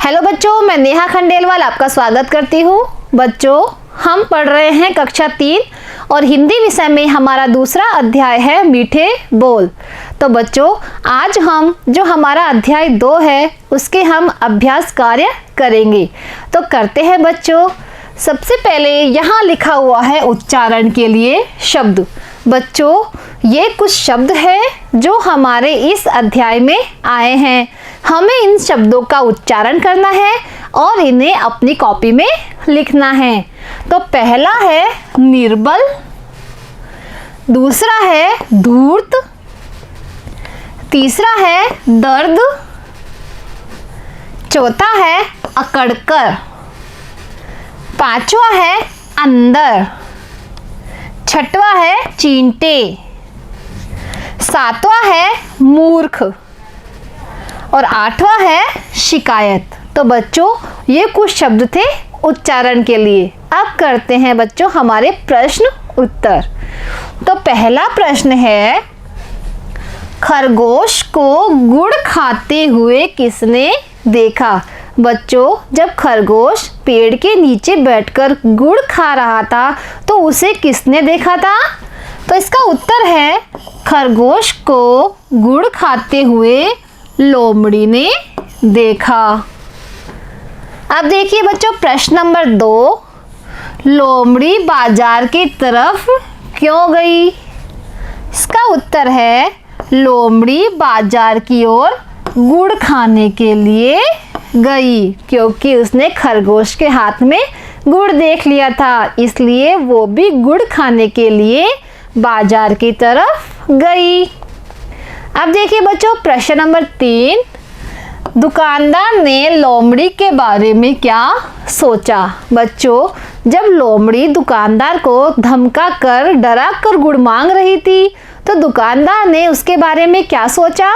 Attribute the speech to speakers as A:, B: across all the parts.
A: Hello बच्चों, मैं नेहा खंडेलवाल आपका स्वागत करती हूँ। बच्चों, हम पढ़ रहे हैं कक्षा 3 और हिंदी विषय में हमारा दूसरा अध्याय है मीठे बोल। तो बच्चों, आज हम जो हमारा अध्याय 2 है उसके हम अभ्यास कार्य करेंगे। तो करते हैं बच्चों। सबसे पहले यहाँ लिखा हुआ है उच्चारण के लिए शब्द। बच्चों, ये कुछ शब्द है जो हमारे इस अध्याय में आए हैं। हमें इन शब्दों का उच्चारण करना है और इन्हें अपनी कॉपी में लिखना है। तो पहला है निर्बल, दूसरा है धूर्त, तीसरा है दर्द, चौथा है अकड़कर, पांचवा है अंदर, छठवा है चींटे, सातवां है मूर्ख और आठवां है शिकायत। तो बच्चों, ये कुछ शब्द थे उच्चारण के लिए। अब करते हैं बच्चों हमारे प्रश्न उत्तर। तो पहला प्रश्न है, खरगोश को गुड़ खाते हुए किसने देखा? बच्चों, जब खरगोश पेड़ के नीचे बैठकर गुड़ खा रहा था तो उसे किसने देखा था? तो इसका उत्तर है, खरगोश को गुड़ खाते हुए लोमड़ी ने देखा। अब देखिए बच्चों प्रश्न नंबर 2, लोमड़ी बाजार की तरफ क्यों गई? इसका उत्तर है, लोमड़ी बाजार की ओर गुड़ खाने के लिए गई, क्योंकि उसने खरगोश के हाथ में गुड़ देख लिया था, इसलिए वो भी गुड़ खाने के लिए बाजार की तरफ गई। अब देखिए बच्चों प्रश्न नंबर 3, दुकानदार ने लोमड़ी के बारे में क्या सोचा? बच्चों, जब लोमड़ी दुकानदार को धमका कर डरा कर गुड़ मांग रही थी तो दुकानदार ने उसके बारे में क्या सोचा?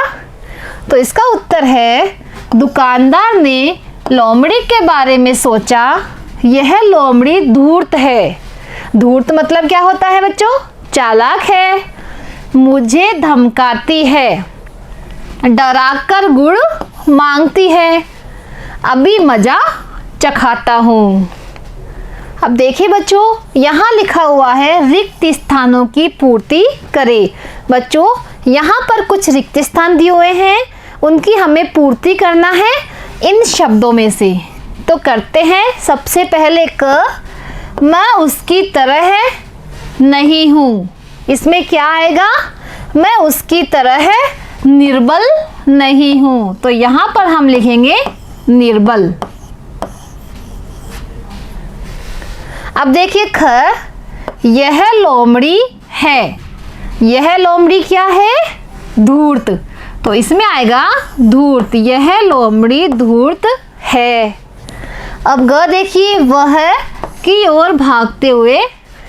A: तो इसका उत्तर है, दुकानदार ने लोमड़ी के बारे में सोचा, यह लोमड़ी धूर्त है। धूर्त मतलब क्या होता है बच्चों? चालाक है, मुझे धमकाती है, डराकर गुड़ मांगती है, अभी मजा चखाता हूँ। अब देखिए बच्चों, यहाँ लिखा हुआ है रिक्त स्थानों की पूर्ति करे। बच्चों, यहाँ पर कुछ रिक्त स्थान दिए हुए हैं, उनकी हमें पूर्ति करना है इन शब्दों में से। तो करते हैं। सबसे पहले क, मैं उसकी तरह नहीं हूँ। इसमें क्या आएगा? मैं उसकी तरह निर्बल नहीं हूँ। तो यहाँ पर हम लिखेंगे निर्बल। अब देखिए ख, यह लोमड़ी है। यह लोमड़ी क्या है? धूर्त। तो इसमें आएगा धूर्त, यह लोमड़ी धूर्त है। अब ग देखिए, वह की ओर भागते हुए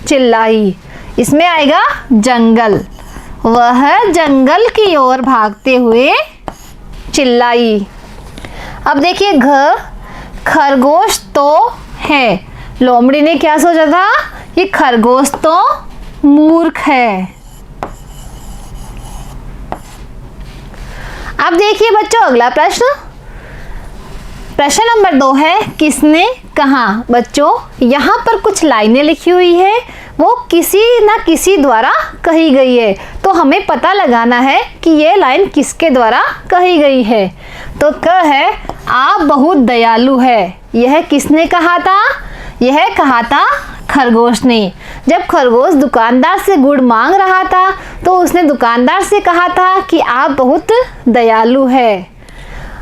A: चिल्लाई। इसमें आएगा जंगल, वह जंगल की ओर भागते हुए चिल्लाई। अब देखिए घ, खरगोश तो है। लोमड़ी ने क्या सोचा था? कि खरगोश तो मूर्ख है। अब देखिए बच्चों अगला प्रश्न। प्रश्न नंबर 2 है, किसने कहा? बच्चों, यहाँ पर कुछ लाइनें लिखी हुई है, वो किसी ना किसी द्वारा कही गई है। तो हमें पता लगाना है कि ये लाइन किसके द्वारा कही गई है। तो क है, आप बहुत दयालु है। यह किसने कहा था? यह कहा था खरगोश ने। जब खरगोश दुकानदार से गुड़ मांग रहा था तो उसने दुकानदार से कहा था कि आप बहुत दयालु है।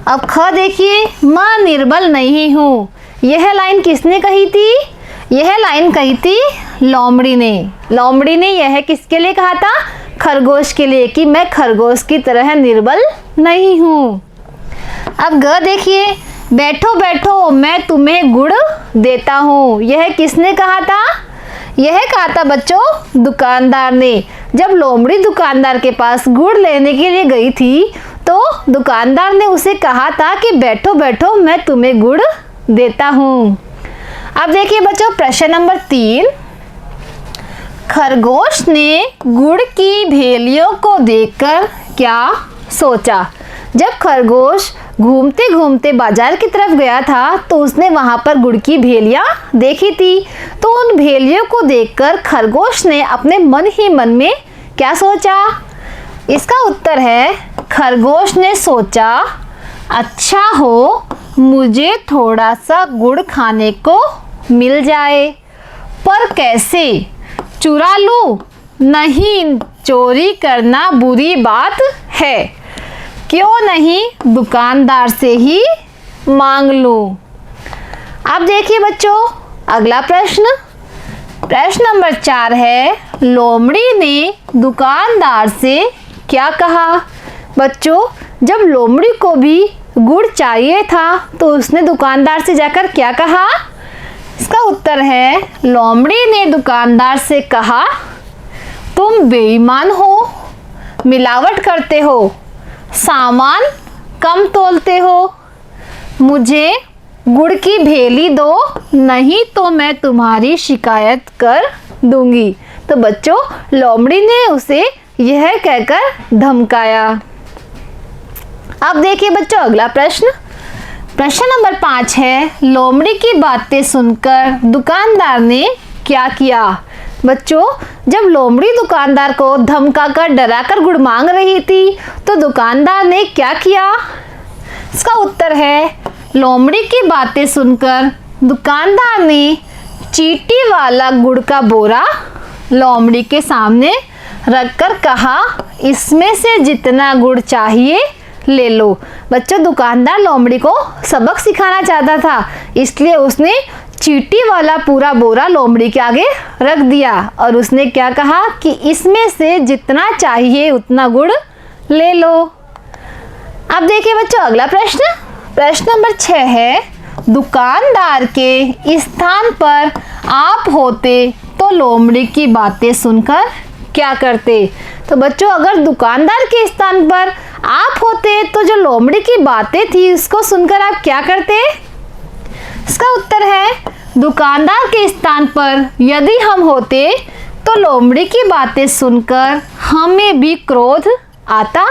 A: अब ख देखिए, मैं निर्बल नहीं हूँ। यह लाइन किसने कही थी? यह लाइन कही थी लोमड़ी ने। लोमड़ी ने यह किसके लिए कहा था? खरगोश के लिए, कि मैं खरगोश की तरह निर्बल नहीं हूँ। अब ग देखिए, बैठो बैठो मैं तुम्हें गुड़ देता हूँ। यह किसने कहा था? यह कहा था बच्चों दुकानदार ने। जब लोमड़ी दुकानदार के पास गुड़ लेने के लिए गई थी तो दुकानदार ने उसे कहा था कि बैठो बैठो मैं तुम्हें गुड़ देता हूँ। अब देखिए बच्चों प्रश्न नंबर 3, खरगोश ने गुड़ की भेलियों को देखकर क्या सोचा? जब खरगोश घूमते घूमते बाजार की तरफ गया था तो उसने वहां पर गुड़ की भेलियां देखी थी। तो उन भेलियों को देखकर खरगोश ने अपने मन ही मन में क्या सोचा? इसका उत्तर है, खरगोश ने सोचा, अच्छा हो मुझे थोड़ा सा गुड़ खाने को मिल जाए, पर कैसे? चुरा लूं? नहीं, चोरी करना बुरी बात है। क्यों नहीं दुकानदार से ही मांग लूं। अब देखिए बच्चों अगला प्रश्न। प्रश्न नंबर 4 है, लोमड़ी ने दुकानदार से क्या कहा? बच्चों जब लोमड़ी को भी गुड़ चाहिए था तो उसने दुकानदार से जाकर क्या कहा? इसका उत्तर है, लोमड़ी ने दुकानदार से कहा, तुम बेईमान हो, मिलावट करते हो, सामान कम तोलते हो, मुझे गुड़ की भेली दो, नहीं तो मैं तुम्हारी शिकायत कर दूंगी। तो बच्चों लोमड़ी ने उसे यह कहकर धमकाया। अब देखिए बच्चों अगला प्रश्न। प्रश्न नंबर 5 है, लोमड़ी की बातें सुनकर दुकानदार ने क्या किया? बच्चों जब लोमड़ी दुकानदार को धमकाकर डराकर गुड़ मांग रही थी तो दुकानदार ने क्या किया? इसका उत्तर है, लोमड़ी की बातें सुनकर दुकानदार ने चींटी वाला गुड़ का बोरा लोमड़ी के सामने रखकर कहा, इसमें से जितना गुड़ चाहिए ले लो। बच्चों दुकानदार लोमड़ी को सबक सिखाना चाहता था, इसलिए उसने चींटी वाला पूरा बोरा लोमड़ी के आगे रख दिया और उसने क्या कहा कि इसमें से जितना चाहिए उतना गुड़ ले लो। अब देखिए बच्चों अगला प्रश्न। प्रश्न नंबर 6 है, दुकानदार के स्थान पर आप होते तो लोमड़ी की बातें सुनकर क्या करते? तो बच्चों अगर दुकानदार के स्थान पर आप होते तो जो लोमड़ी की बातें थी उसको सुनकर आप क्या करते? इसका उत्तर है, दुकानदार के स्थान पर यदि हम होते तो लोमड़ी की बातें सुनकर हमें भी क्रोध आता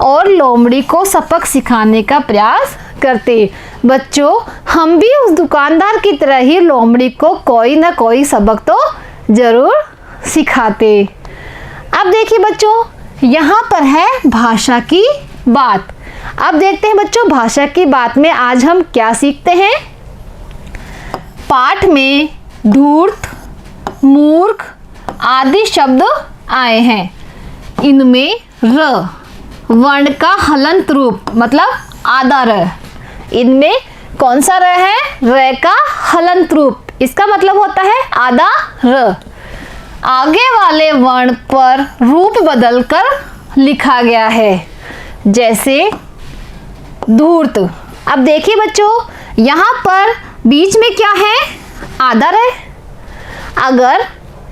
A: और लोमड़ी को सबक सिखाने का प्रयास करते। बच्चों हम भी उस दुकानदार की तरह ही लोमड़ी को कोई ना कोई सबक तो जरूर सिखाते। अब देखिए बच्चों यहाँ पर है भाषा की बात। अब देखते हैं बच्चों भाषा की बात में आज हम क्या सीखते हैं। पाठ में धूर्त, मूर्ख आदि शब्द आए हैं। इनमें र वर्ण का हलंत रूप मतलब आधा र, इनमें कौन सा र है? र का हलंत रूप, इसका मतलब होता है आधा र। आगे वाले वर्ण पर रूप बदलकर लिखा गया है, जैसे धूर्त। अब देखिए बच्चों यहाँ पर बीच में क्या है? आधा र। अगर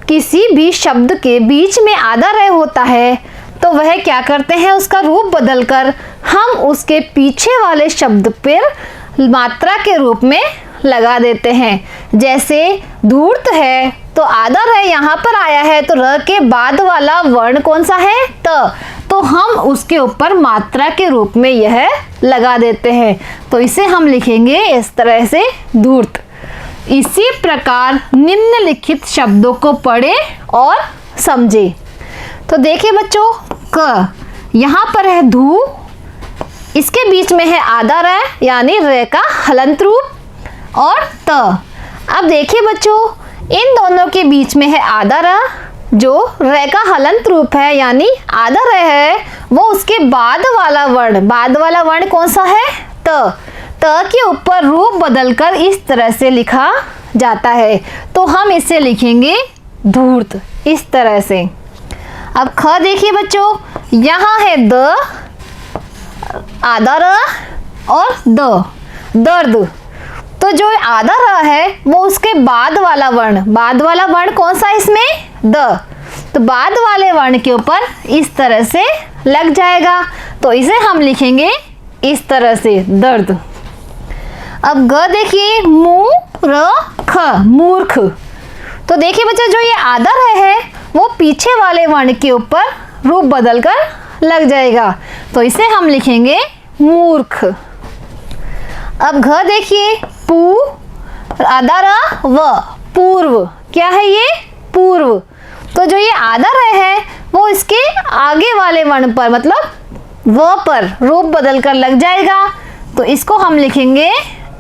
A: किसी भी शब्द के बीच में आधा र होता है तो वह क्या करते हैं? उसका रूप बदलकर हम उसके पीछे वाले शब्द पर मात्रा के रूप में लगा देते हैं। जैसे धूर्त है तो आधा र यहाँ पर आया है तो र के बाद वाला वर्ण कौन सा है? त। तो हम उसके ऊपर मात्रा के रूप में यह लगा देते हैं, तो इसे हम लिखेंगे इस तरह से धूर्त। इसी प्रकार निम्नलिखित शब्दों को पढ़े और समझे। तो देखिए बच्चों क यहाँ पर है धू, इसके बीच में है आधा र यानी र का हलंत रूप और त। अब देखिए बच्चों इन दोनों के बीच में है आधा र, जो र का हलंत रूप है यानी आधा र है, वो उसके बाद वाला वर्ण कौन सा है? त। त के ऊपर रूप बदलकर इस तरह से लिखा जाता है, तो हम इसे लिखेंगे धूर्त इस तरह से। अब ख देखिए बच्चों यहाँ है द, आधा र और द, दर्द। तो जो आधा र है वो उसके बाद वाला वर्ण कौन सा इसमें? द। तो बाद वाले वर्ण के ऊपर इस तरह से लग जाएगा, तो इसे हम लिखेंगे इस तरह से दर्द। अब ग देखिए मू र ख मूर्ख। तो देखिए बच्चों जो ये आधा र है वो पीछे वाले वर्ण के ऊपर रूप बदलकर लग जाएगा, तो इसे हम लिखेंगे मूर्ख अब घ देखिए, पू, आधा र, व, पूर्व। क्या है ये? पूर्व। तो जो ये आधा र है वो इसके आगे वाले वर्ण पर मतलब व पर रूप बदल कर लग जाएगा। तो इसको हम लिखेंगे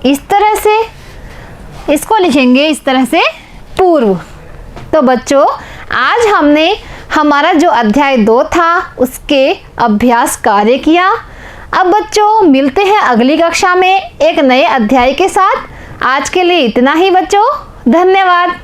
A: इस तरह से, इसको लिखेंगे इस तरह से, पूर्व। तो बच्चों, आज हमने हमारा जो अध्याय 2 था उसके अभ्यास कार्य किया। अब बच्चों मिलते हैं अगली कक्षा में एक नए अध्याय के साथ। आज के लिए इतना ही बच्चों, धन्यवाद।